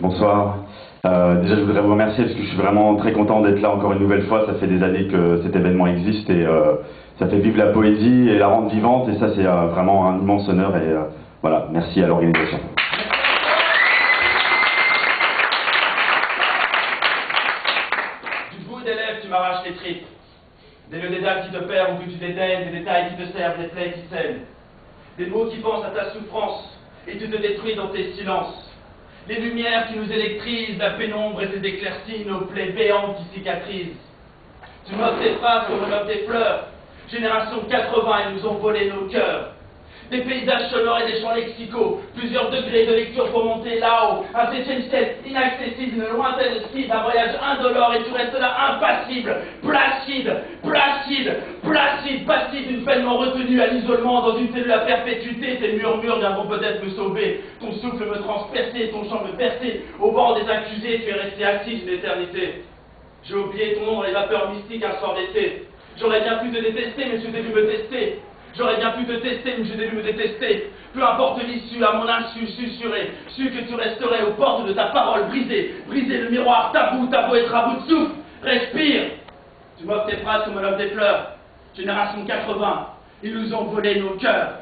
Bonsoir. Déjà, je voudrais vous remercier parce que je suis vraiment très content d'être là encore une nouvelle fois. Ça fait des années que cet événement existe et ça fait vivre la poésie et la rendre vivante. Et ça, c'est vraiment un immense honneur. Et voilà, merci à l'organisation. Du bout des lèvres, tu m'arraches les tripes. Des lieux des dates qui te perdent ou que tu dédaignes, des détails qui te servent, des plaies qui saignent. Des mots qui pensent à ta souffrance et tu te détruis dans tes silences. Les lumières qui nous électrisent, la pénombre et ses éclaircies, nos plaies béantes qui cicatrisent. Tu m'offres tes phrases comme on offre des fleurs. Génération 80, ils nous ont volé nos cœurs. Des paysages sonores et des champs lexicaux, plusieurs degrés de lecture pour monter là-haut, un 7e ciel inaccessible, une lointaine cible, un voyage indolore et tu restes là impassible, placide, passive d'une pleinement retenue à l'isolement dans une cellule à perpétuité. Tes murmures viendront peut-être me sauver, ton souffle me transpercer, ton chant me percer, au bord des accusés tu es resté actif une éternité. J'ai oublié ton nom dans les vapeurs mystiques un soir d'été. J'aurais bien pu te détester mais tu t'es dû me tester. J'aurais bien pu te tester, mais je t'ai dû me détester. Peu importe l'issue, à mon insu, susurré, su que tu resterais aux portes de ta parole brisée. Briser le miroir, tabou être à bout de souffle. Respire. Tu m'offres tes phrases comme on offre des fleurs. Génération 80, ils nous ont volé nos cœurs.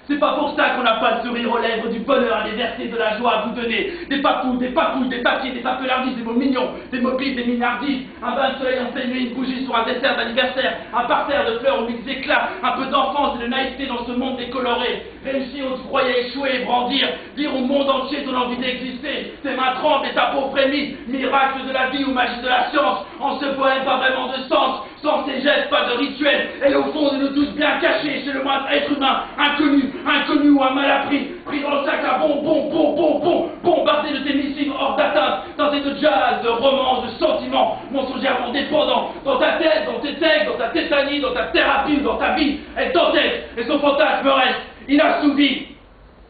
C'est pas pour ça qu'on n'a pas le sourire aux lèvres du bonheur à déverser de la joie à vous donner. Des papous, des papouilles, des papiers, des papellardis, des mots mignons, des mobiles, des minardis. Un bain de soleil en pleine nuit, une bougie sur un dessert d'anniversaire. Un parterre de fleurs aux mille éclats. Un peu d'enfance et de naïveté dans ce monde décoloré. Réussir où tu croyais échouer, brandir. Dire au monde entier ton envie d'exister. Tes mains tremblent et ta peau frémit. Miracle de la vie ou magie de la science. En ce poème pas vraiment de sens. Sans ces gestes, pas de rituel. Elle est au fond de nous tous bien cachée chez le moindre être humain. Inconnu ou un mal appris. Pris dans le sac à bombardé de tes missiles hors d'atteinte. Dans cette jazz de romance, de sentiments mensongèrement dépendants. Dans ta tête, dans tes textes, dans ta tétanie, dans ta thérapie ou dans ta vie. Elle t'entête et son fantasme reste inassouvi.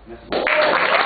Merci.